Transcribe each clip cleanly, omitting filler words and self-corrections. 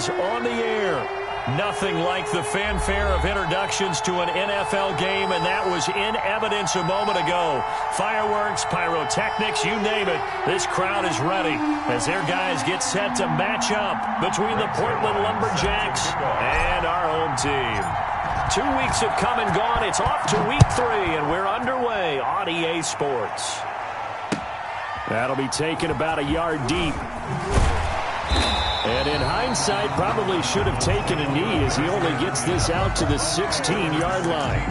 is on the air. Nothing like the fanfare of introductions to an NFL game, and that was in evidence a moment ago. Fireworks, pyrotechnics, you name it. This crowd is ready as their guys get set to match up between the Portland Lumberjacks and our home team. 2 weeks have come and gone. It's off to week 3, and we're underway on EA Sports. That'll be taken about a yard deep. And in hindsight, probably should have taken a knee as he only gets this out to the 16-yard line.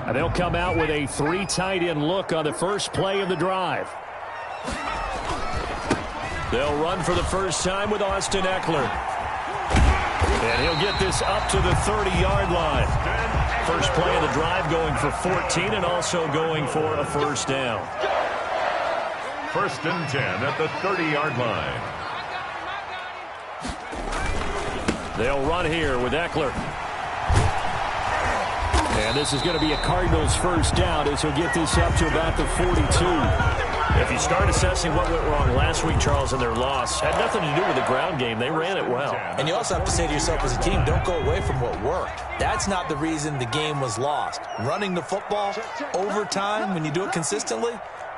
And they'll come out with a 3 tight end look on the first play of the drive. They'll run for the first time with Austin Ekeler. And he'll get this up to the 30-yard line. First play of the drive going for 14 and also going for a first down. 1st and 10 at the 30-yard line. They'll run here with Ekeler. And this is going to be a Cardinals first down as he'll get this up to about the 42. If you start assessing what went wrong last week, Charles, in their loss, had nothing to do with the ground game. They ran it well. And you also have to say to yourself as a team, don't go away from what worked. That's not the reason the game was lost. Running the football over time, when you do it consistently,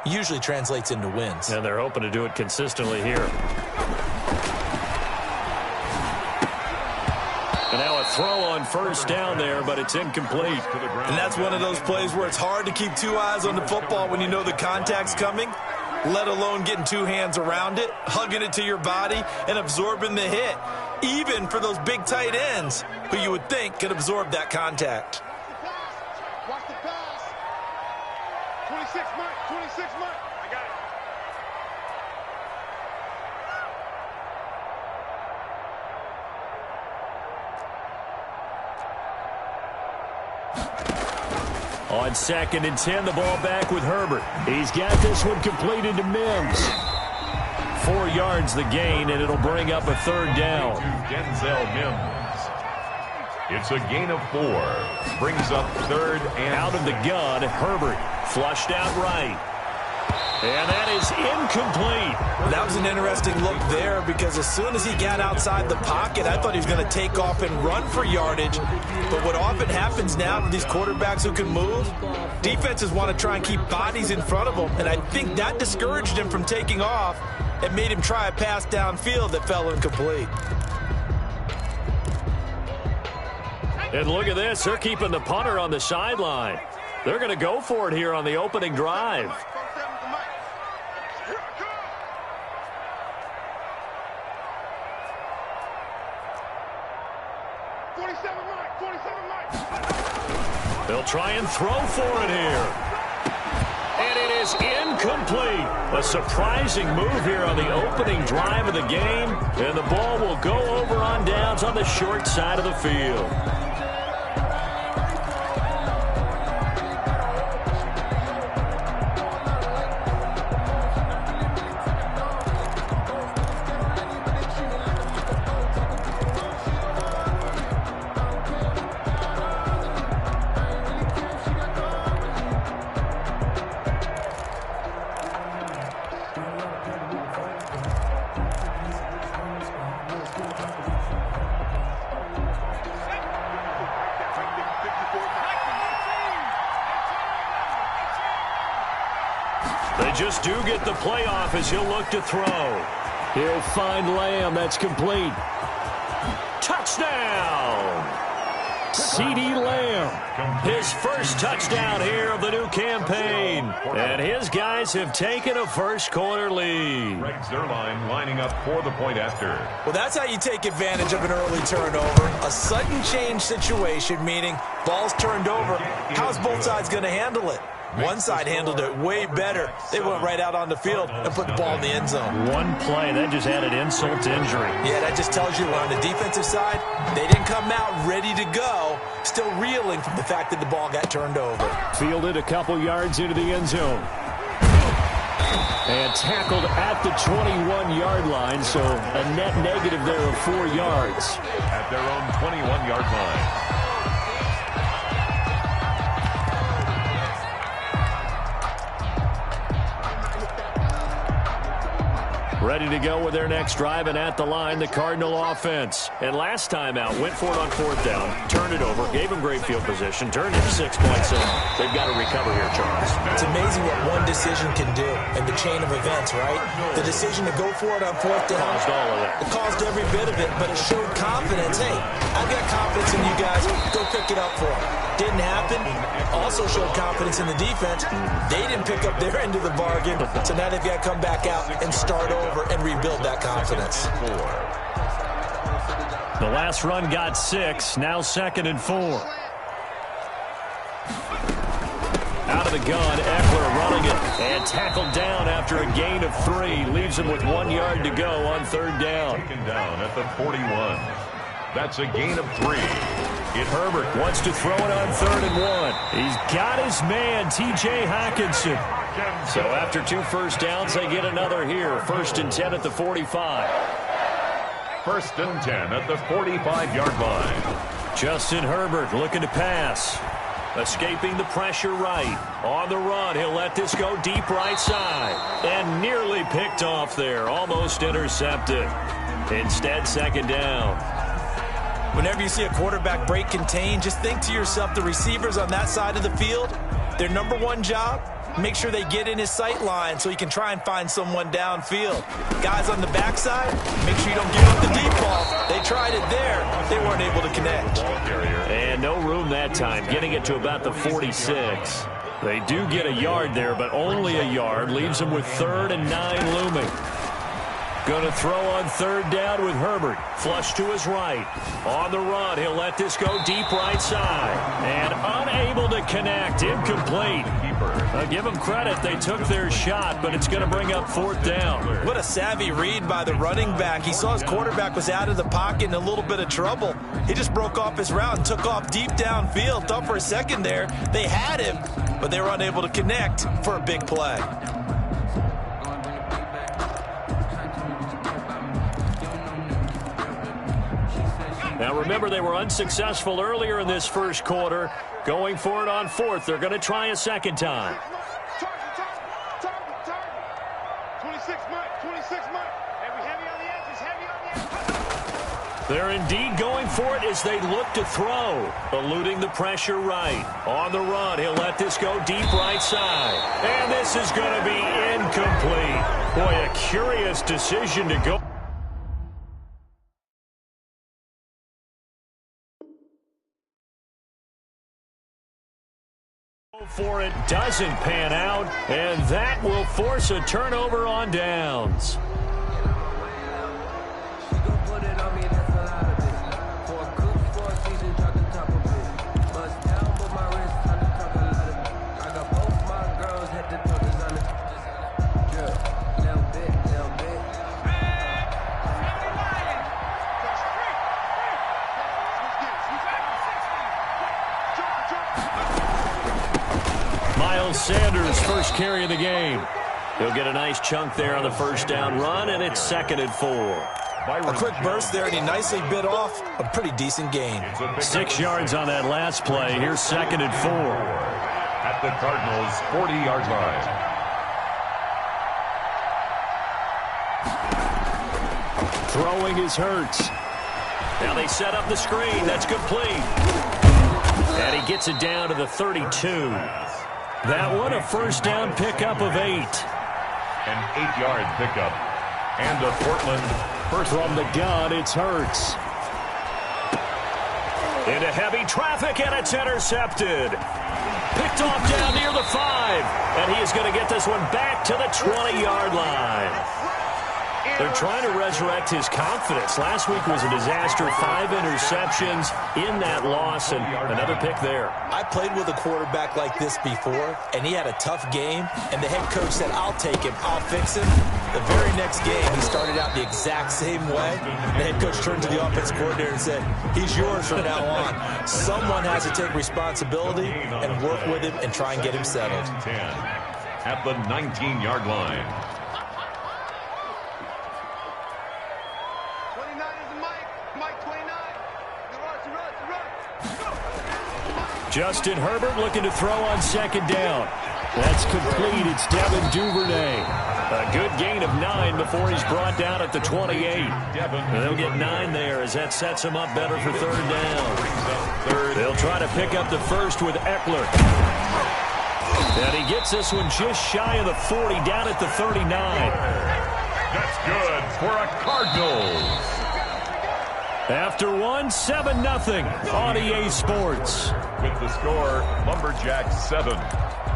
usually translates into wins. And they're hoping to do it consistently here. And now a throw on first down there, but it's incomplete. And that's one of those plays where it's hard to keep 2 eyes on the football when you know the contact's coming, let alone getting 2 hands around it, hugging it to your body, and absorbing the hit, even for those big tight ends who you would think could absorb that contact. Watch the pass. 26 Mike, 26 Mike. I got it. On 2nd and 10, the ball back with Herbert. He's got this one completed to Mims. 4 yards the gain, and it'll bring up a 3rd down. Denzel Mims. It's a gain of 4. Brings up 3rd and out of the gun, Herbert flushed out right. And that is incomplete. That was an interesting look there because as soon as he got outside the pocket, I thought he was going to take off and run for yardage. But what often happens now with these quarterbacks who can move, defenses want to try and keep bodies in front of them. And I think that discouraged him from taking off and made him try a pass downfield that fell incomplete. And look at this. They're keeping the punter on the sideline. They're going to go for it here on the opening drive. They'll try and throw for it here. And it is incomplete. A surprising move here on the opening drive of the game. And the ball will go over on downs on the short side of the field. They just do get the playoff as he'll look to throw. He'll find Lamb. That's complete. Touchdown! CeeDee Lamb. His first touchdown here of the new campaign. And his guys have taken a first-quarter lead. Greg Zuerlein lining up for the point after. Well, that's how you take advantage of an early turnover. A sudden change situation, meaning ball's turned over. How's both sides going to handle it? One side handled it way better. They went right out on the field and put the ball in the end zone. One play, that just added insult to injury. Yeah, that just tells you on the defensive side, they didn't come out ready to go, still reeling from the fact that the ball got turned over. Fielded a couple yards into the end zone. And tackled at the 21-yard line, so a net negative there of 4 yards. At at their own 21-yard line. Ready to go with their next drive, and at the line, the Cardinal offense. And last time out, went for it on 4th down, turned it over, gave them great field position, turned it 6 points in. They've got to recover here, Charles. It's amazing what one decision can do in the chain of events, right? The decision to go for it on 4th down. Caused all of that. It caused every bit of it, but it showed confidence. Hey, I've got confidence in you guys. Go pick it up for them. Didn't happen. Also showed confidence in the defense. They didn't pick up their end of the bargain, so now they've got to come back out and start over and rebuild that confidence. The last run got 6, now 2nd and 4. Out of the gun, Ekeler running it, and tackled down after a gain of 3. Leaves him with 1 yard to go on 3rd down. Taken down at the 41. That's a gain of 3. Herbert wants to throw it on 3rd and 1. He's got his man, T.J. Hockenson. So after 2 first downs, they get another here. 1st and 10 at the 45. 1st and 10 at the 45-yard line. Justin Herbert looking to pass. Escaping the pressure right. On the run, he'll let this go deep right side. And nearly picked off there. Almost intercepted. Instead, 2nd down. Whenever you see a quarterback break contain, just think to yourself, the receivers on that side of the field, their number 1 job, make sure they get in his sight line so he can try and find someone downfield. Guys on the backside, make sure you don't give up the deep ball. They tried it there. They weren't able to connect. And no room that time, getting it to about the 46. They do get a yard there, but only a yard. Leaves them with 3rd and 9 looming. Going to throw on 3rd down with Herbert. Flush to his right. On the run, he'll let this go deep right side. And unable to connect. Incomplete. Give them credit. They took their shot, but it's going to bring up 4th down. What a savvy read by the running back. He saw his quarterback was out of the pocket in a little bit of trouble. He just broke off his route and took off deep downfield. Thought for a second there they had him, but they were unable to connect for a big play. Now remember, they were unsuccessful earlier in this first quarter. Going for it on 4th. They're going to try a 2nd time. 26 months. Heavy on the edges, heavy on the edges. They're indeed going for it as they look to throw. Eluding the pressure right. On the run, he'll let this go deep right side. And this is going to be incomplete. Boy, a curious decision to go for it. Doesn't pan out, and that will force a turnover on downs. Sanders, first carry of the game. He'll get a nice chunk there on the 1st down run, and it's 2nd and 4. A quick burst there, and he nicely bit off a pretty decent gain. 6 yards on that last play. Here's 2nd and 4. At the Cardinals' 40-yard line. Throwing is Hurts. Now they set up the screen. That's complete. And he gets it down to the 32. That one a 1st down pickup of 8. An 8-yard pickup. And a Portland first. From the gun, it's Hurts. Into heavy traffic, and it's intercepted. Picked off down near the 5. And he is going to get this one back to the 20-yard line. They're trying to resurrect his confidence. Last week was a disaster. 5 interceptions in that loss, and another pick there. I played with a quarterback like this before, and he had a tough game, and the head coach said, I'll take him, I'll fix him. The very next game, he started out the exact same way. The head coach turned to the offense coordinator and said, he's yours from now on. Someone has to take responsibility and work with him and try and get him settled. 10 at the 19-yard line. 29 is Mike. Mike 29. Justin Herbert looking to throw on second down. That's complete. It's Devin Duvernay. A good gain of 9 before he's brought down at the 28. They'll get 9 there as that sets him up better for third down. They'll try to pick up the first with Eckler. And he gets this one just shy of the 40, down at the 39. That's good for a Cardinals. After one, 7-0 on EA Sports. With the score, Lumberjacks 7,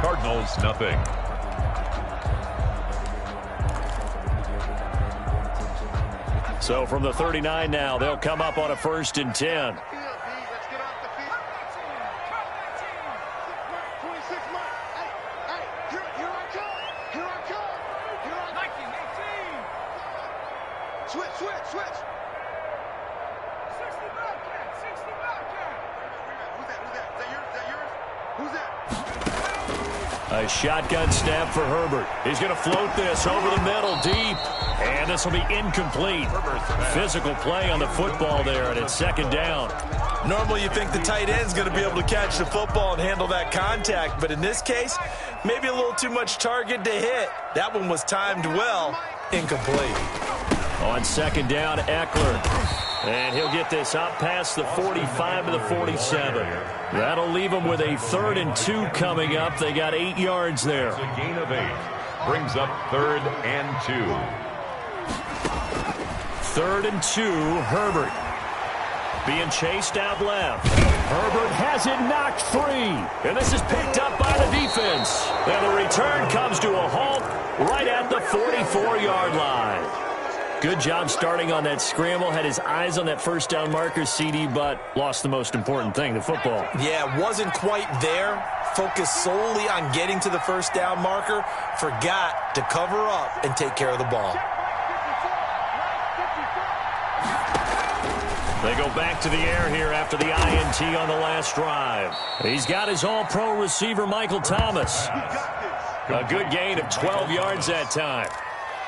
Cardinals 0. So from the 39 now, they'll come up on a 1st and 10. A shotgun snap for Herbert. He's going to float this over the middle deep. And this will be incomplete. Physical play on the football there, and it's second down. Normally you think the tight end's going to be able to catch the football and handle that contact. But in this case, maybe a little too much target to hit. That one was timed well. Incomplete. On second down, Eckler. And he'll get this up past the 45 to the 47. That'll leave them with a 3rd and 2 coming up. They got 8 yards there. It's a gain of 8. Brings up 3rd and 2. 3rd and 2, Herbert. Being chased out left. Herbert has it knocked free. And this is picked up by the defense. And the return comes to a halt right at the 44-yard line. Good job starting on that scramble. Had his eyes on that first down marker, CD, but lost the most important thing, the football. Yeah, wasn't quite there. Focused solely on getting to the first down marker. Forgot to cover up and take care of the ball. They go back to the air here after the INT on the last drive. He's got his all-pro receiver, Michael Thomas. A good gain of 12 yards that time.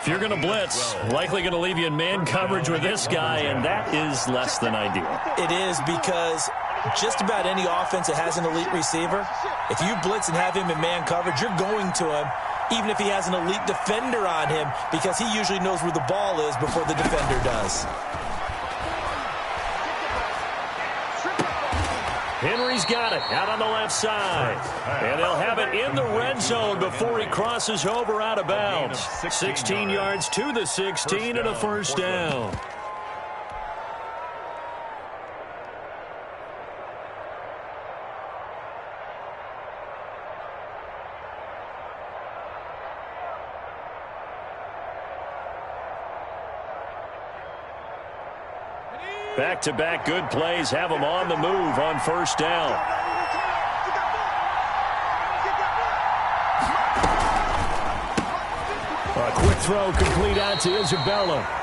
If you're going to blitz, likely going to leave you in man coverage with this guy, and that is less than ideal. It is, because just about any offense that has an elite receiver, if you blitz and have him in man coverage, you're going to him, even if he has an elite defender on him, because he usually knows where the ball is before the defender does. Henry's got it out on the left side. And they'll have it in the red zone before he crosses over out of bounds. 16 yards to the 16 and a first down. Back-to-back good plays have them on the move on first down. A quick throw complete out to Isabella.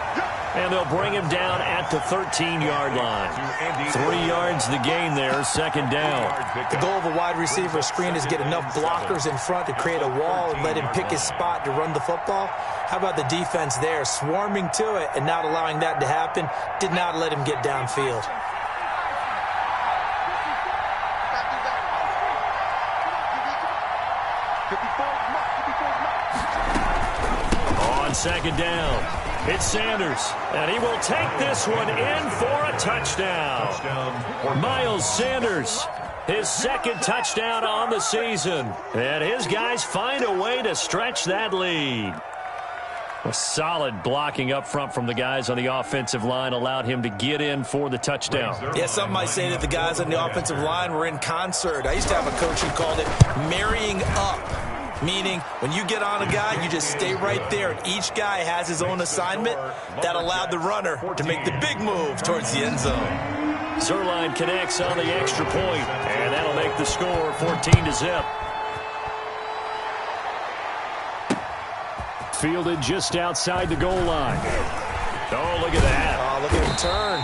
And they'll bring him down at the 13-yard line. 3 yards the gain there, second down. The goal of a wide receiver screen is get enough blockers in front to create a wall and let him pick his spot to run the football. How about the defense there, swarming to it and not allowing that to happen? Did not let him get downfield. On second down, it's Sanders, and he will take this one in for a touchdown. Miles Sanders, his second touchdown on the season. And his guys find a way to stretch that lead. A solid blocking up front from the guys on the offensive line allowed him to get in for the touchdown. Yeah, some might say that the guys on the offensive line were in concert. I used to have a coach who called it marrying up. Meaning, when you get on a guy, you just stay right there, and each guy has his own assignment. That allowed the runner to make the big move towards the end zone. Zuerlein connects on the extra point, and that'll make the score 14-0. Fielded just outside the goal line. Oh, look at that. Oh, look at him turn.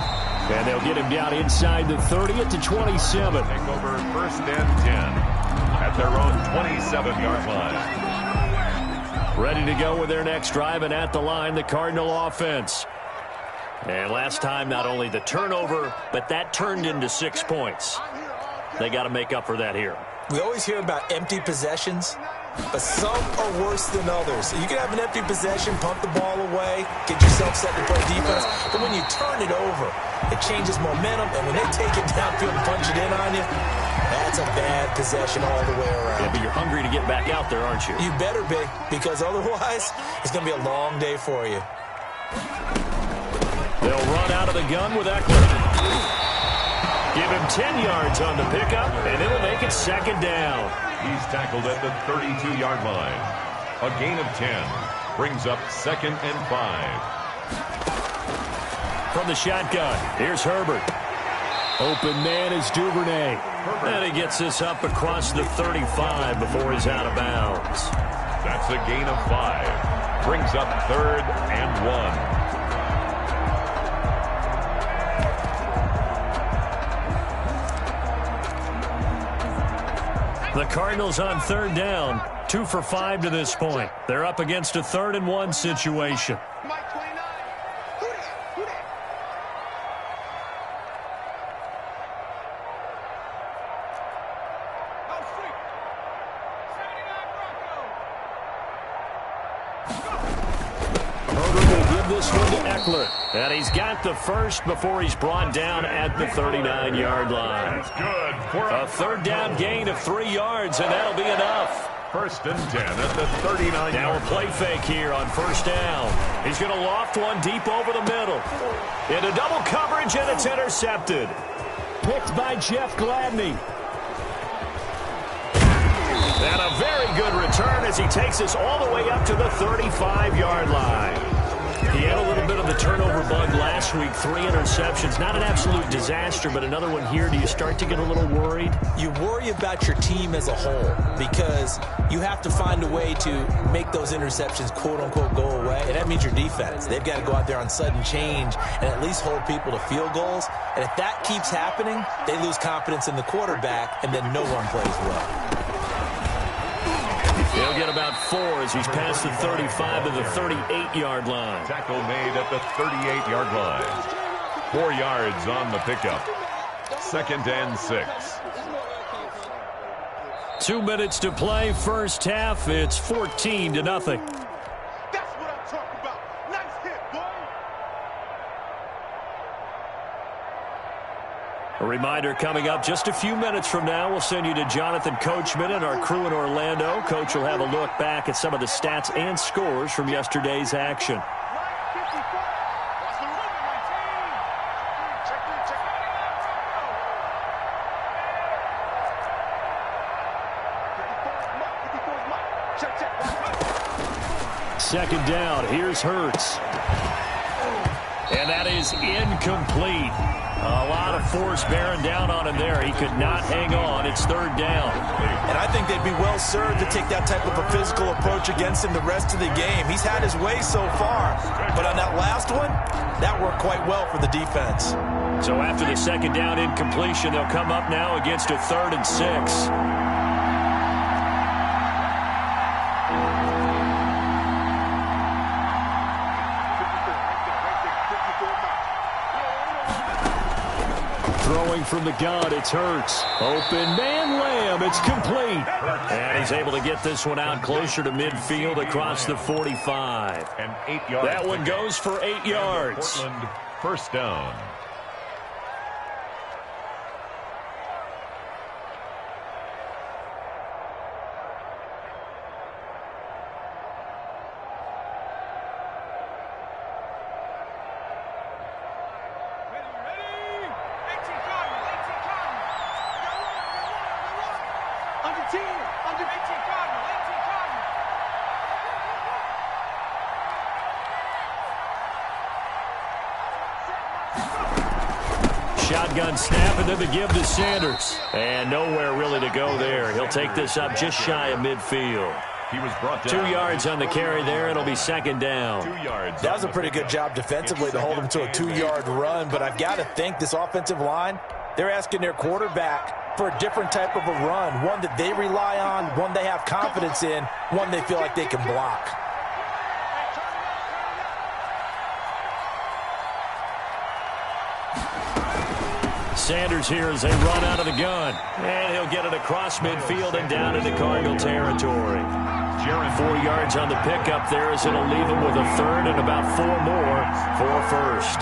And they'll get him down inside the 30 at the 27. Take over first and 10. At their own 27-yard line. Ready to go with their next drive, and at the line, the Cardinal offense. And last time, not only the turnover, but that turned into 6 points. They got to make up for that here. We always hear about empty possessions, but some are worse than others. You can have an empty possession, pump the ball away, get yourself set to play defense, but when you turn it over, it changes momentum, and when they take it downfield and punch it in on you, that's a bad possession all the way around. Yeah, but you're hungry to get back out there, aren't you? You better be, because otherwise, it's going to be a long day for you. They'll run out of the gun with Eckler. Give him 10 yards on the pickup, and it'll make it second down. He's tackled at the 32-yard line. A gain of 10 brings up 2nd and 5. From the shotgun, here's Herbert. Open man is Duvernay. And he gets this up across the 35 before he's out of bounds. That's a gain of 5. Brings up 3rd and 1. The Cardinals on 3rd down, 2 for 5 to this point. They're up against a 3rd and 1 situation. Mike 29. Who that? Who that? Oh, freak. 79 Bronco. Herbert will give this one to Eckler. And he's got the first before he's brought down at the 39-yard line. That's good. For A 3rd down gain of 3 yards, and that'll be enough. 1st and 10 at the 39-yard line. Now a play fake here on 1st down. He's going to loft one deep over the middle. Into double coverage, and it's intercepted. Picked by Jeff Gladney. And a very good return as he takes us all the way up to the 35-yard line. He had a little bit of the turnover bug last week, 3 interceptions. Not an absolute disaster, but another one here. Do you start to get a little worried? You worry about your team as a whole because you have to find a way to make those interceptions, quote-unquote, go away, and that means your defense. They've got to go out there on sudden change and at least hold people to field goals, and if that keeps happening, they lose confidence in the quarterback, and then no one plays well. He'll get about 4 as he's past the 35 to the 38-yard line. Tackle made at the 38-yard line. 4 yards on the pickup. 2nd and 6. 2 minutes to play, first half. It's 14-0. That's what I'm talking about. Nice hit, boy. A reminder coming up just a few minutes from now. We'll send you to Jonathan Coachman and our crew in Orlando. Coach will have a look back at some of the stats and scores from yesterday's action. Second down, here's Hurts. And that is incomplete. A lot of force bearing down on him there. He could not hang on. It's 3rd down. And I think they'd be well served to take that type of a physical approach against him the rest of the game. He's had his way so far, but on that last one, that worked quite well for the defense. So after the second down incompletion, they'll come up now against a 3rd and 6. Throwing from the gun, it's Hurts. Open man, Lamb, it's complete. And he's able to get this one out closer to midfield across the 45. An 8-yard. That one goes for 8 yards. Portland, 1st down. Shotgun snap, and then the give to Sanders. And nowhere really to go there. He'll take this up just shy of midfield. He was brought down. 2 yards on the carry there. It'll be second down. 2 yards. That was a pretty good job defensively to hold him to a 2-yard run, but I've got to think this offensive line, they're asking their quarterback for a different type of a run, one that they rely on, one they have confidence in, one they feel like they can block. Sanders here as they run out of the gun. And he'll get it across midfield and down into Cardinal territory. 4 yards on the pickup there as it'll leave him with a third and about 4 more for first.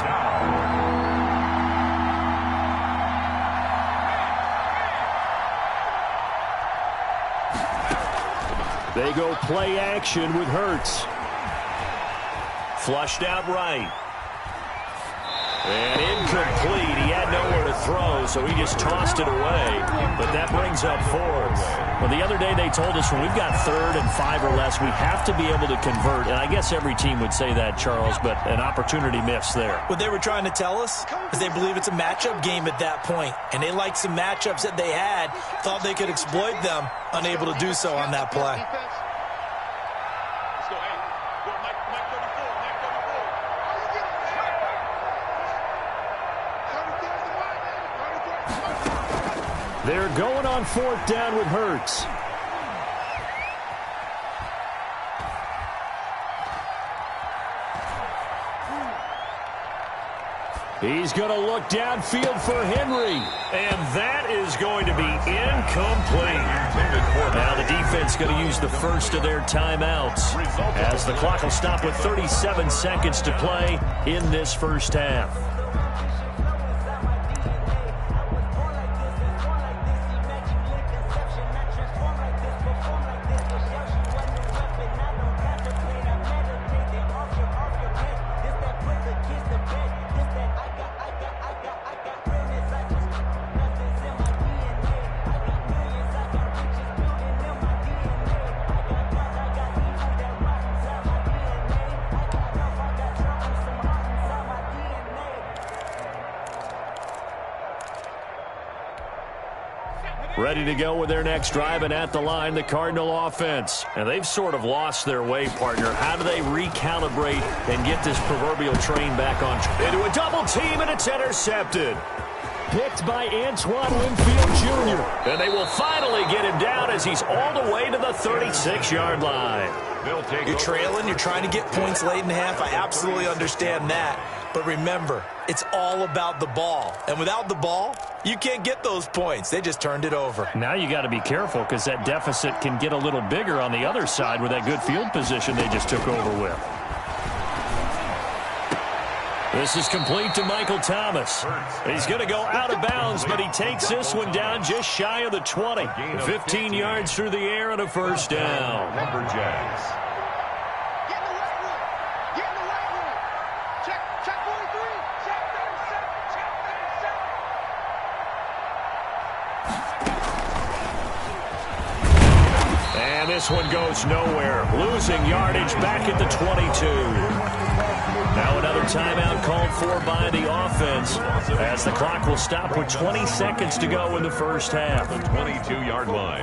They go play action with Hurts. Flushed out right. And incomplete. He had nowhere to throw, so he just tossed it away. But that brings up fourth. Well, the other day they told us when we've got 3rd and 5 or less, we have to be able to convert. And I guess every team would say that, Charles, but an opportunity missed there. What they were trying to tell us is they believe it's a matchup game at that point. And they liked some matchups that they had, thought they could exploit them, unable to do so on that play. They're going on 4th down with Hurts. He's going to look downfield for Henry. And that is going to be incomplete. Now the defense going to use the first of their timeouts as the clock will stop with 37 seconds to play in this first half. Ready to go with their next drive, and at the line, the Cardinal offense. And they've sort of lost their way, partner. How do they recalibrate and get this proverbial train back on track? Into a double team, and it's intercepted. Picked by Antoine Winfield Jr. And they will finally get him down as he's all the way to the 36-yard line. You're trailing, you're trying to get points late in the half. I absolutely understand that. But remember, it's all about the ball. And without the ball, you can't get those points. They just turned it over. Now you got to be careful because that deficit can get a little bigger on the other side with that good field position they just took over with. This is complete to Michael Thomas. He's going to go out of bounds, but he takes this one down just shy of the 20. 15 yards through the air and a first down. Lumberjacks. And this one goes nowhere. Losing yardage back at the 22. Now another timeout called for by the offense as the clock will stop with 20 seconds to go in the first half. The 22-yard line.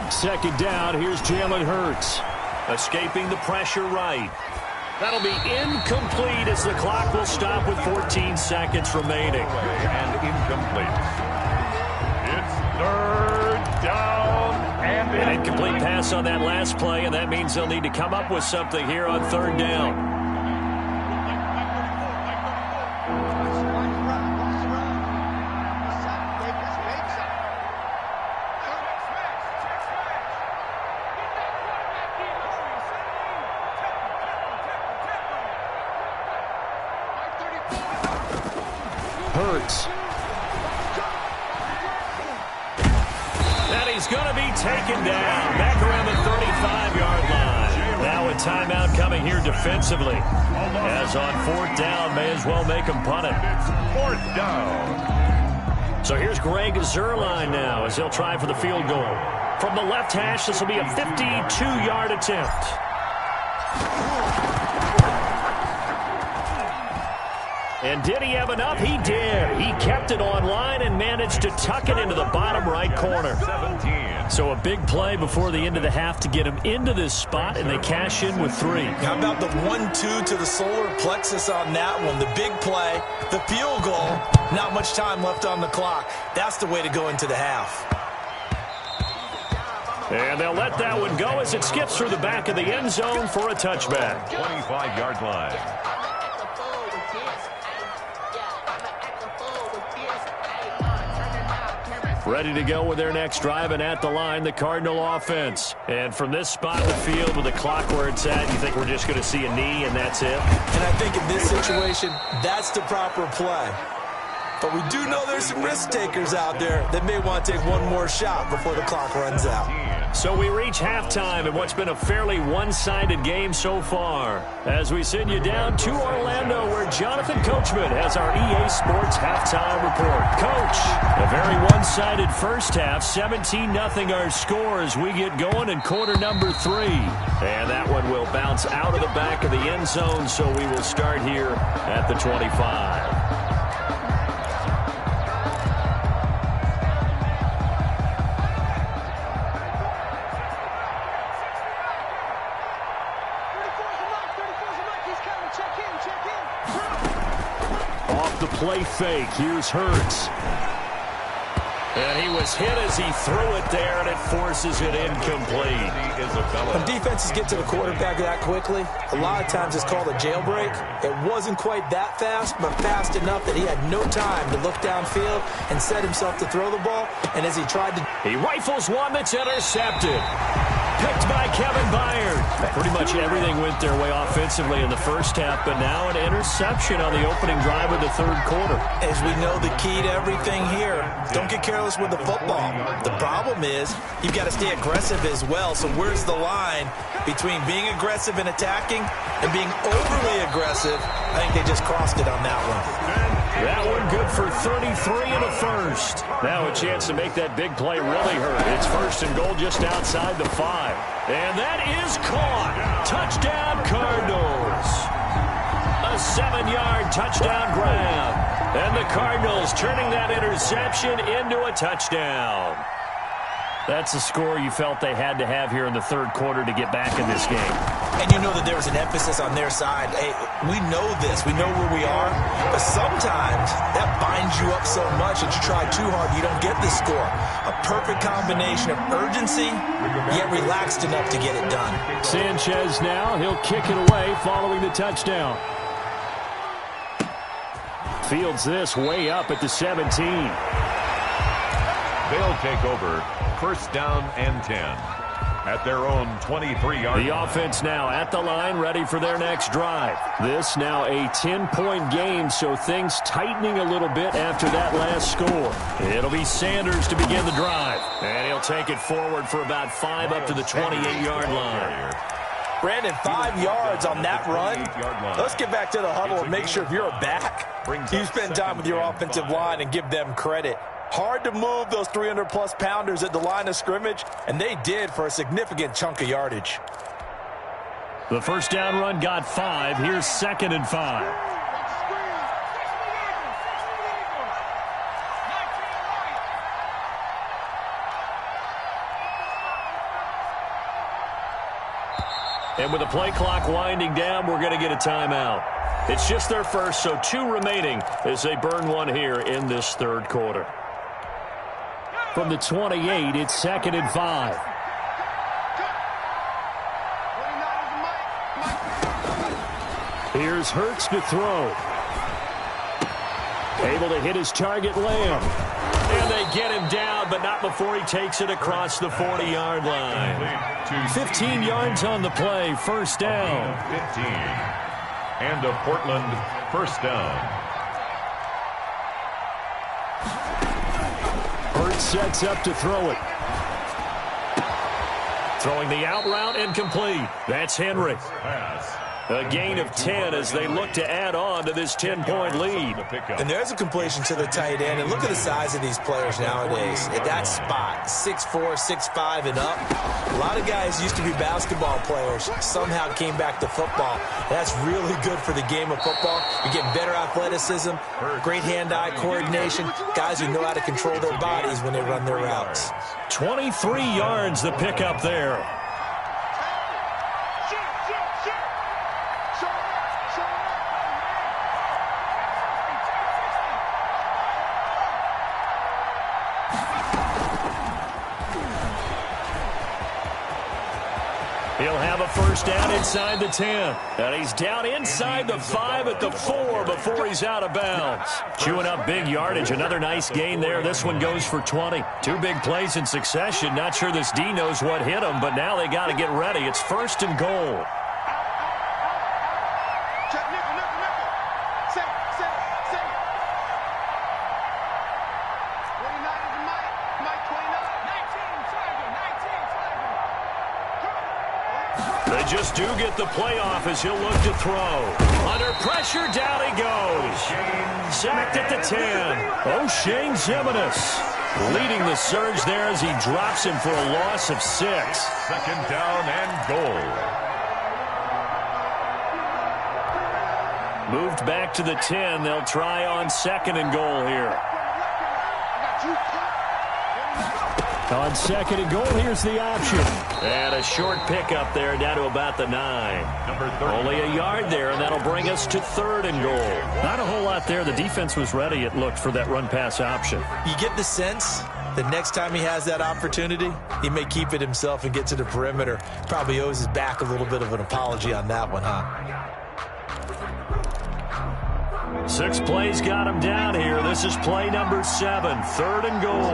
Second down, here's Jalen Hurts. Escaping the pressure right. That'll be incomplete as the clock will stop with 14 seconds remaining. And incomplete. It's 3rd down. And an incomplete pass on that last play, and that means they'll need to come up with something here on 3rd down. Hurts. And he's going to be taken down back around the 35-yard line. Now a timeout coming here defensively. As on 4th down, may as well make him punt it. 4th down. So here's Greg Zuerlein now as he'll try for the field goal. From the left hash, this will be a 52-yard attempt. And did he have enough? He did. He kept it online and managed to tuck it into the bottom right corner. 17. So a big play before the end of the half to get him into this spot, and they cash in with 3. How about the 1-2 to the solar plexus on that one? The big play, the field goal, not much time left on the clock. That's the way to go into the half. And they'll let that one go as it skips through the back of the end zone for a touchback. 25-yard line. Ready to go with their next drive, and at the line, the Cardinal offense. And from this spot in the field with the clock where it's at, you think we're just going to see a knee and that's it? And I think in this situation, that's the proper play. But we do know there's some risk takers out there that may want to take one more shot before the clock runs out. So we reach halftime in what's been a fairly one-sided game so far. As we send you down to Orlando, where Jonathan Coachman has our EA Sports halftime report. Coach, a very one-sided first half, 17-0 our score as we get going in quarter number 3. And that one will bounce out of the back of the end zone, so we will start here at the 25. Play fake. Here's Hurts. And he was hit as he threw it there, and it forces it incomplete. When defenses get to the quarterback that quickly, a lot of times it's called a jailbreak. It wasn't quite that fast, but fast enough that he had no time to look downfield and set himself to throw the ball. And as he tried to... He rifles one that's intercepted. Picked by Kevin Byard. Pretty much everything went their way offensively in the first half, but now an interception on the opening drive of the third quarter. As we know, the key to everything here, don't get careless with the football. The problem is you've got to stay aggressive as well. So where's the line between being aggressive and attacking and being overly aggressive? I think they just crossed it on that one. That one good for 33 and a first. Now a chance to make that big play really hurt. It's first and goal just outside the 5. And that is caught. Touchdown, Cardinals. A 7-yard touchdown grab. And the Cardinals turning that interception into a touchdown. That's the score you felt they had to have here in the third quarter to get back in this game. And you know that there was an emphasis on their side. Hey, we know this. We know where we are. But sometimes that binds you up so much that you try too hard, you don't get the score. A perfect combination of urgency, yet relaxed enough to get it done. Sanchez now. He'll kick it away following the touchdown. Fields this way up at the 17. They'll take over first down and 10 at their own 23-yard line. The offense now at the line, ready for their next drive. This now a 10-point game, so things tightening a little bit after that last score. It'll be Sanders to begin the drive. And he'll take it forward for about 5 up to the 28-yard line. Brandon, 5 yards on that run. Let's get back to the huddle and make sure if you're a back, you spend time with your offensive line and give them credit. Hard to move those 300-plus pounders at the line of scrimmage, and they did for a significant chunk of yardage. The first down run got 5. Here's 2nd and 5. And with the play clock winding down, we're going to get a timeout. It's just their first, so 2 remaining as they burn one here in this third quarter. From the 28, it's 2nd and 5. Here's Hurts to throw. Able to hit his target, Lamb. And they get him down, but not before he takes it across the 40-yard line. 15 yards on the play, first down. 15. And a Portland first down. Hurts sets up to throw it. Throwing the out route, incomplete. That's Henry. A gain of 10 as they look to add on to this 10-point lead. And there's a completion to the tight end. And look at the size of these players nowadays. At that spot, 6'4", 6'5", and up. A lot of guys used to be basketball players, somehow came back to football. That's really good for the game of football. You get better athleticism, great hand-eye coordination, guys who know how to control their bodies when they run their routes. 23 yards the pickup there. He'll have a first down inside the 10. And he's down inside the 5 at the 4 before he's out of bounds. Chewing up big yardage. Another nice gain there. This one goes for 20. 2 big plays in succession. Not sure this D knows what hit him, but now they got to get ready. It's first and goal. They just do get the playoff as he'll look to throw. Under pressure, down he goes. Sacked at the 10. O'Shane Ximines leading the surge there as he drops him for a loss of 6. Second down and goal. Moved back to the 10. They'll try on second and goal here. On second and goal, here's the option. And a short pickup there down to about the 9. Number 30. Only a yard there, and that'll bring us to third and goal. Not a whole lot there. The defense was ready, it looked, for that run-pass option. You get the sense that next time he has that opportunity, he may keep it himself and get to the perimeter. Probably owes his back a little bit of an apology on that one, huh? 6 plays got him down here. This is play number 7, third and goal.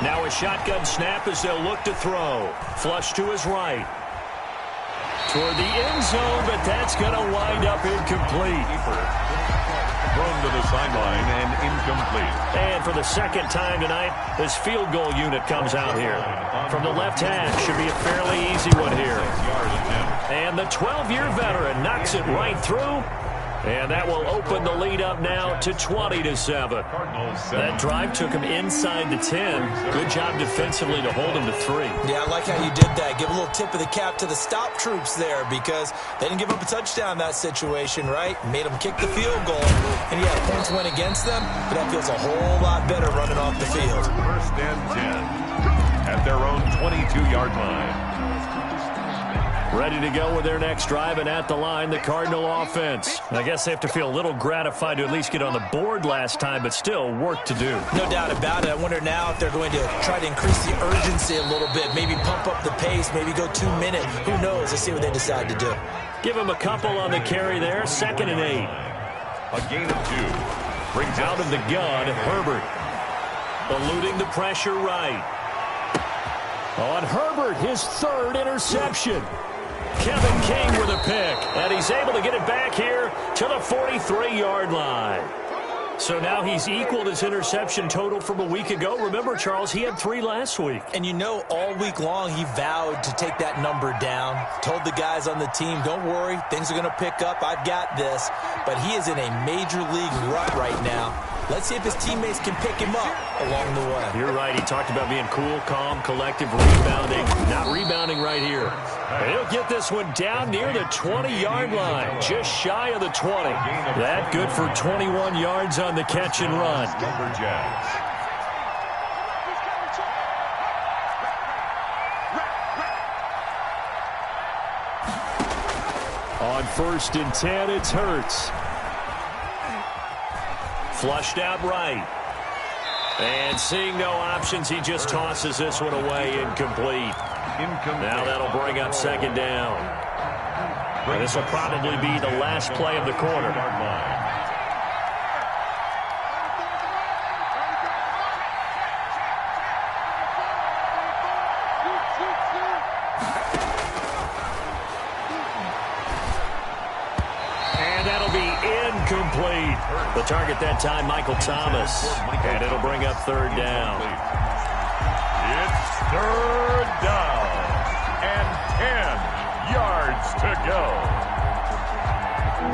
Now a shotgun snap as they'll look to throw. Flush to his right. Toward the end zone, but that's going to wind up incomplete. Thrown to the sideline and incomplete. And for the second time tonight, this field goal unit comes out here. From the left hash, should be a fairly easy one here. And the 12-year veteran knocks it right through. And that will open the lead up now to 20-7. That drive took him inside the 10. Good job defensively to hold him to 3. Yeah, I like how you did that. Give a little tip of the cap to the stop troops there because they didn't give up a touchdown in that situation, right? Made them kick the field goal. And yeah, points went against them, but that feels a whole lot better running off the field. First and 10 at their own 22-yard line. Ready to go with their next drive, and at the line, the Cardinal offense. I guess they have to feel a little gratified to at least get on the board last time, but still work to do. No doubt about it. I wonder now if they're going to try to increase the urgency a little bit, maybe pump up the pace, maybe go 2 minute. Who knows? Let's see what they decide to do. Give him a couple on the carry there, second and 8. A gain of 2. Brings out of the gun, Herbert. Eluding the pressure right. On Herbert, his 3rd interception. Kevin King with a pick, and he's able to get it back here to the 43-yard line. So now he's equaled his interception total from a week ago. Remember, Charles, he had 3 last week. And you know, all week long he vowed to take that number down. Told the guys on the team, don't worry, things are going to pick up. I've got this. But he is in a major league rut right now. Let's see if his teammates can pick him up along the way. You're right. He talked about being cool, calm, collective, rebounding. Not rebounding right here. And he'll get this one down near the 20-yard line, just shy of the 20. That good for 21 yards on the catch and run. Lumberjacks. On first and 10, it's Hurts. Flushed out right. And seeing no options, he just tosses this one away, incomplete. Now that'll bring up second down. And this will probably be the last play of the quarter. And that'll be incomplete. The target that time, Michael Thomas. And it'll bring up third down. It's third down and 10 yards to go.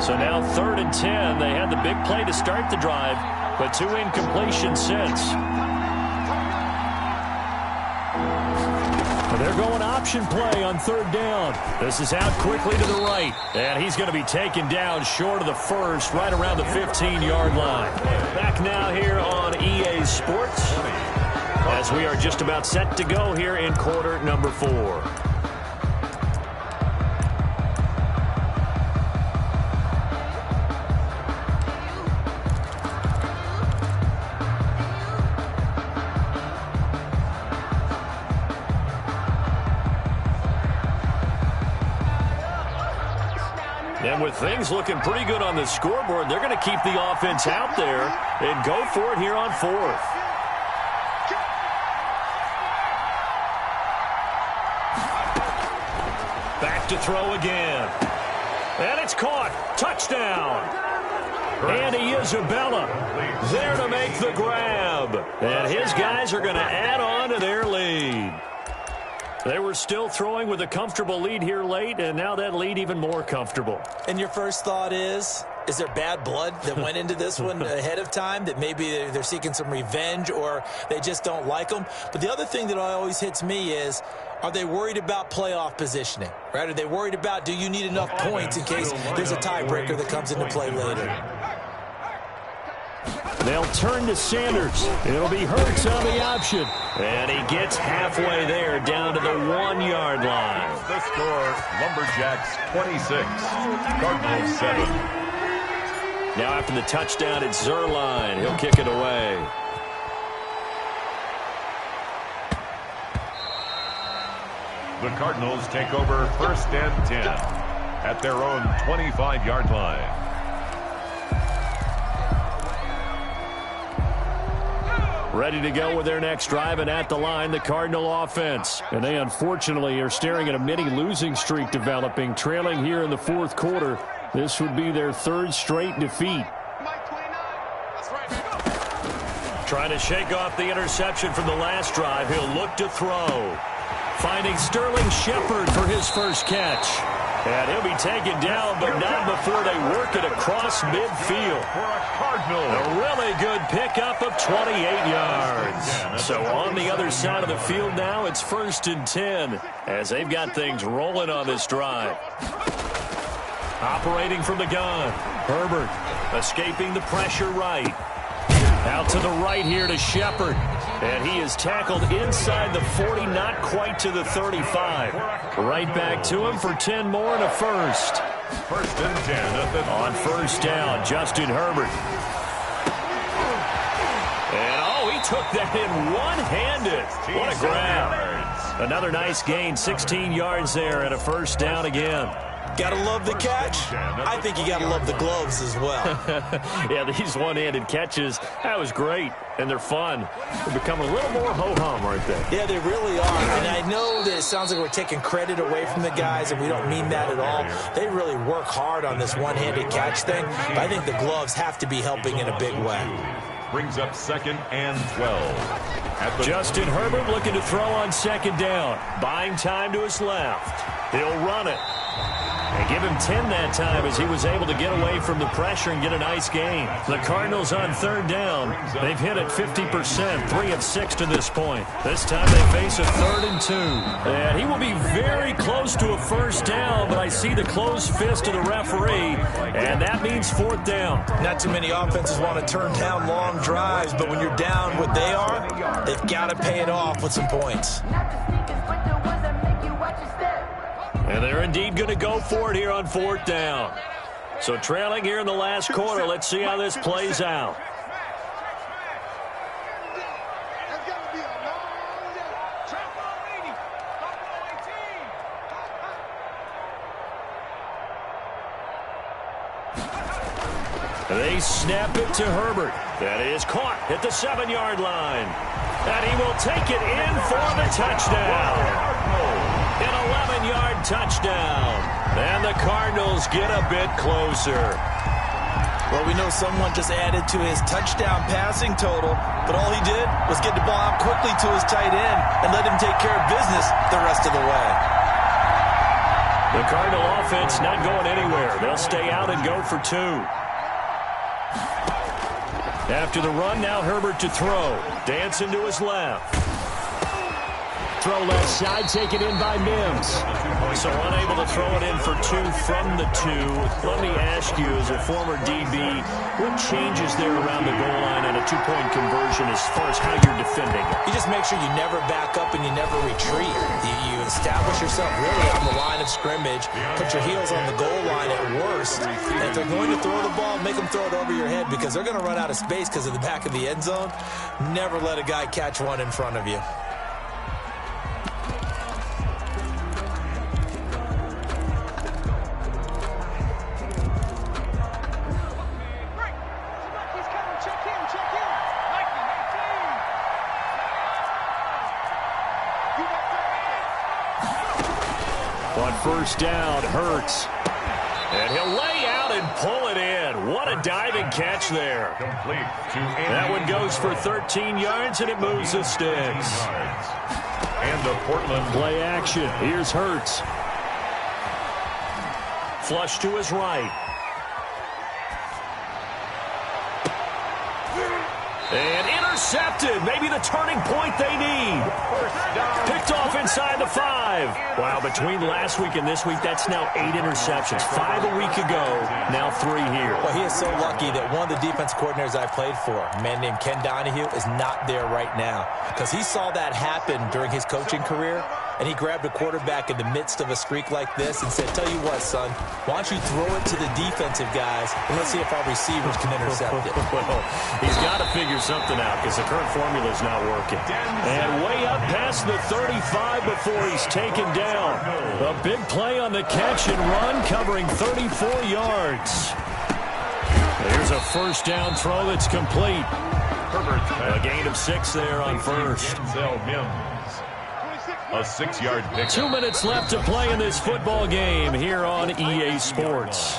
So now third and 10. They had the big play to start the drive, but 2 incompletions since. They're going option play on third down. This is out quickly to the right. And he's going to be taken down short of the first, right around the 15-yard line. Back now here on EA Sports, as we are just about set to go here in quarter number 4. with things looking pretty good on the scoreboard, they're going to keep the offense out there and go for it here on fourth. Back to throw again. And it's caught. Touchdown. Andy Isabella there to make the grab. And his guys are going to add on to their lead. They were still throwing with a comfortable lead here late, and now that lead even more comfortable. And your first thought is there bad blood that went into this one ahead of time, that maybe they're seeking some revenge or they just don't like them? But the other thing that always hits me is, are they worried about playoff positioning? Right? Are they worried about, do you need enough points in case there's a tiebreaker that comes into play later? They'll turn to Sanders. It'll be Hurts on the option. And he gets halfway there, down to the 1-yard line. The score, Lumberjacks 26, Cardinals 7. Now after the touchdown, it's Zuerlein. He'll kick it away. The Cardinals take over 1st and 10 at their own 25-yard line. Ready to go with their next drive, and at the line, the Cardinal offense. And they unfortunately are staring at a mini losing streak developing, trailing here in the fourth quarter. This would be their 3rd straight defeat. Trying to shake off the interception from the last drive. He'll look to throw. Finding Sterling Shepard for his first catch. And he'll be taken down, but not before they work it across midfield. A really good pickup of 28 yards. So on the other side of the field now, it's 1st and 10 as they've got things rolling on this drive. Operating from the gun, Herbert escaping the pressure right. Out to the right here to Shepard. And he is tackled inside the 40, not quite to the 35. Right back to him for 10 more and a first. 1st and 10. On first down, Justin Herbert. And, he took that in one-handed. What a grab. Another nice gain, 16 yards there and a first down again. Gotta love the catch. I think you gotta love the gloves as well. Yeah, these one-handed catches, that was great, and they're fun. They're becoming a little more ho-hum, aren't they? Yeah, they really are. And I know that it sounds like we're taking credit away from the guys, and we don't mean that at all. They really work hard on this one-handed catch thing, but I think the gloves have to be helping in a big way. Brings up 2nd and 12. Justin Herbert looking to throw on 2nd down. Buying time to his left. He'll run it. And give him 10 that time as he was able to get away from the pressure and get a nice gain. The Cardinals on 3rd down. They've hit it 50%, 3 of 6 to this point. This time they face a 3rd and 2. And he will be very close to a first down, but I see the closed fist of the referee, and that means 4th down. Not too many offenses want to turn down long drives, but when you're down what they are, they've got to pay it off with some points. And they're indeed going to go for it here on 4th down. So trailing here in the last quarter, let's see how this plays out. They snap it to Herbert. That is caught at the 7-yard line. And he will take it in for the touchdown. An 11-yard touchdown. And the Cardinals get a bit closer. Well, we know someone just added to his touchdown passing total, but all he did was get the ball out quickly to his tight end and let him take care of business the rest of the way. The Cardinal offense not going anywhere. They'll stay out and go for 2. After the run, now Herbert to throw. Dancing to his left. Throw left side, taken in by Mims. So unable to throw it in for 2 from the 2. Let me ask you, as a former DB, what changes there around the goal line on a 2-point conversion as far as how you're defending it? You just make sure you never back up and you never retreat. You establish yourself really on the line of scrimmage, put your heels on the goal line at worst, and if they're going to throw the ball, make them throw it over your head because they're going to run out of space because of the back of the end zone. Never let a guy catch one in front of you. On first down, Hurts. And he'll lay out and pull it in. What a diving catch there. Complete to That one goes for 13 yards, and it moves the sticks. And the Portland Play action. Here's Hurts. Flush to his right. And intercepted. Maybe the turning point they need. Picked off inside the 5. Wow, between last week and this week, that's now 8 interceptions. 5 a week ago, now 3 here. Well, he is so lucky that one of the defense coordinators I played for, a man named Ken Donahue, is not there right now. Because he saw that happen during his coaching career, and he grabbed a quarterback in the midst of a streak like this and said, tell you what, son, why don't you throw it to the defensive guys, and let's see if our receivers can intercept it. Well, he's got to figure something out because the current formula is not working. And way up past the 35 before he's taken down. A big play on the catch and run, covering 34 yards. Here's a first down throw that's complete. A gain of 6 there on first. A 6-yard pick. 2 minutes left to play in this football game here on EA Sports.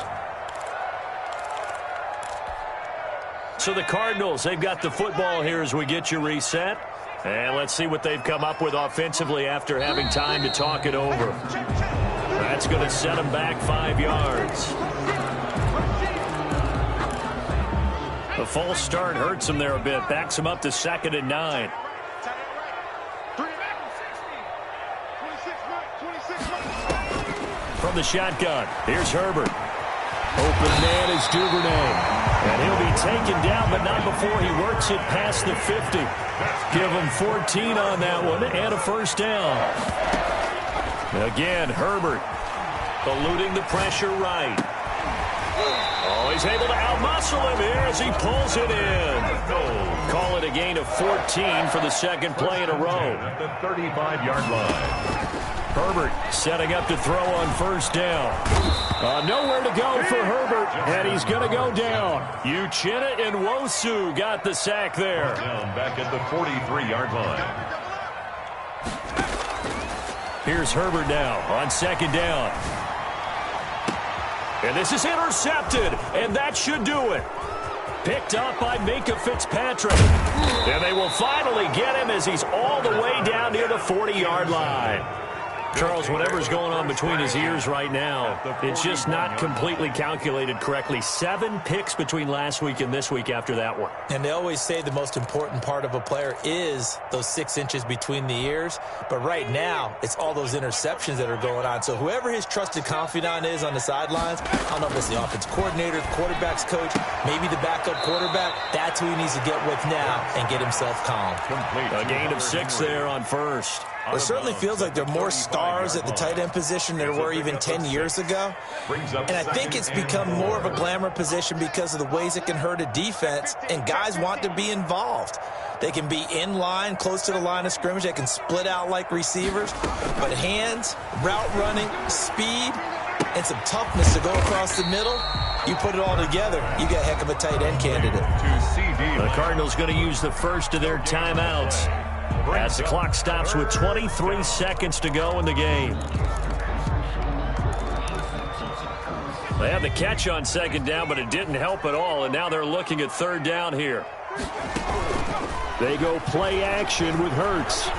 So the Cardinals, they've got the football here as we get you reset. And let's see what they've come up with offensively after having time to talk it over. That's going to set them back 5 yards. The false start hurts them there a bit. Backs them up to 2nd and 9. From the shotgun, here's Herbert. Open man is Duvernay. And he'll be taken down, but not before he works it past the 50. Give him 14 on that one and a first down. Again, Herbert eluding the pressure right. Oh, he's able to outmuscle him here as he pulls it in. Call it a gain of 14 for the second play in a row. At the 35-yard line. Herbert setting up to throw on first down. Nowhere to go for Herbert, and he's going to go down. Uchenna and Nwosu got the sack there. Down back at the 43-yard line. Here's Herbert now on second down. And this is intercepted, and that should do it. Picked up by Minkah Fitzpatrick. And they will finally get him as he's all the way down near the 40-yard line. Charles, whatever's going on between his ears right now, it's just not completely calculated correctly. 7 picks between last week and this week after that one. And they always say the most important part of a player is those 6 inches between the ears. But right now, it's all those interceptions that are going on. So whoever his trusted confidant is on the sidelines, I don't know if it's the offense coordinator, the quarterback's coach, maybe the backup quarterback, that's who he needs to get with now and get himself calm. A gain of 6 there on first. It certainly feels like there are more stars at the tight end position than there were even 10 years ago. And I think it's become more of a glamour position because of the ways it can hurt a defense, and guys want to be involved. They can be in line, close to the line of scrimmage. They can split out like receivers. But hands, route running, speed, and some toughness to go across the middle, you put it all together, you got a heck of a tight end candidate. The Cardinals going to use the first of their timeouts as the clock stops with 23 seconds to go in the game. They had the catch on second down, but it didn't help at all, and now they're looking at third down here. They go play action with Hurts.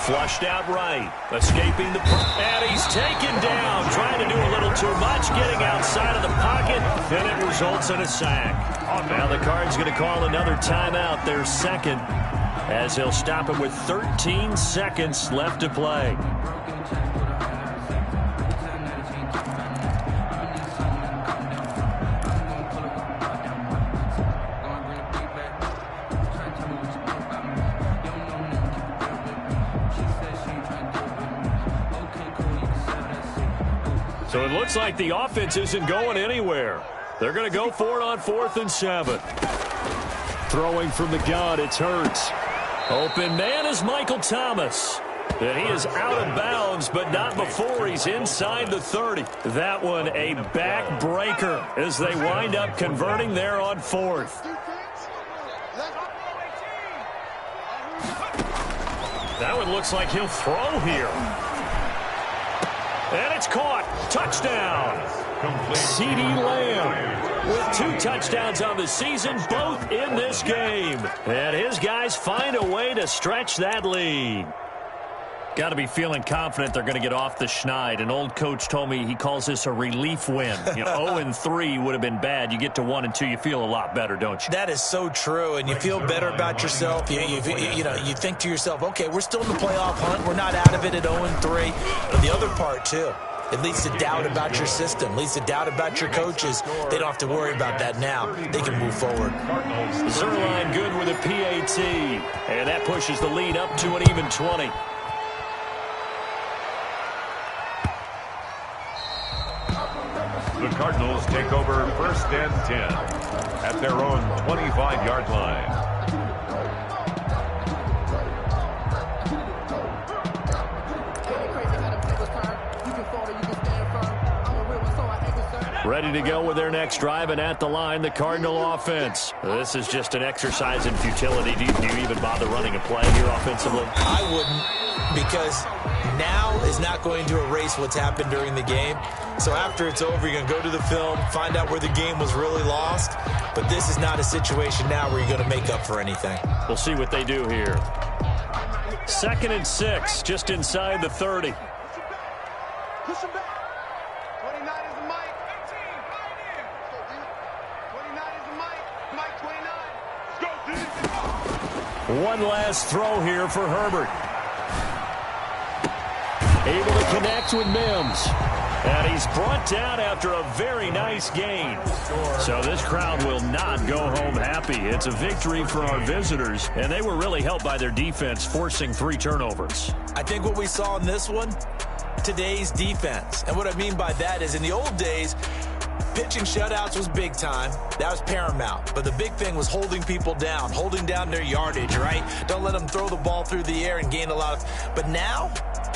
Flushed out right, escaping the... And he's taken down, trying to do a little too much, getting outside of the pocket, and it results in a sack. Now the Cards going to call another timeout, their second, as they'll stop him with 13 seconds left to play. So it looks like the offense isn't going anywhere. They're going to go for it on 4th and 7. Throwing from the gun, it's Hurts. Open man is Michael Thomas. And he is out of bounds, but not before he's inside the 30. That one a backbreaker as they wind up converting there on 4th. That one looks like he'll throw here. And it's caught. Touchdown. CeeDee Lamb with 2 touchdowns on the season, both in this game. And his guys find a way to stretch that lead. Got to be feeling confident they're going to get off the schneid. An old coach told me he calls this a relief win. 0-3 would have been bad. You get to 1-2, you feel a lot better, don't you? That is so true, and you feel better about yourself. You think to yourself, okay, we're still in the playoff hunt. We're not out of it at 0-3. But the other part, too, it leads to doubt about your system, leads to doubt about your coaches. They don't have to worry about that now. They can move forward. Zuerlein good with a PAT, and that pushes the lead up to an even 20. The Cardinals take over 1st and 10 at their own 25-yard line. Ready to go with their next drive, and at the line, the Cardinal offense. This is just an exercise in futility. Do you even bother running a play here offensively? I wouldn't, because now is not going to erase what's happened during the game. So after it's over, you're going to go to the film, find out where the game was really lost. But this is not a situation now where you're going to make up for anything. We'll see what they do here. 2nd and 6, just inside the 30. Push him back. 29 is the mic. 29 is the mic. Mike 29. Let's go, dude. One last throw here for Herbert. Able to connect with Mims. And he's brought down after a very nice game. So this crowd will not go home happy. It's a victory for our visitors, and they were really helped by their defense, forcing 3 turnovers. I think what we saw in this one, today's defense. And what I mean by that is in the old days, pitching shutouts was big time. That was paramount. But the big thing was holding people down, holding down their yardage, right? Don't let them throw the ball through the air and gain a lot of... But now,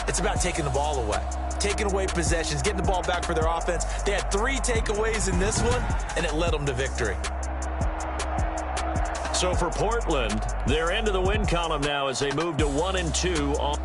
it's about taking the ball away. Taking away possessions, getting the ball back for their offense. They had 3 takeaways in this one, and it led them to victory. So for Portland, they're into the win column now as they move to 1-2 on...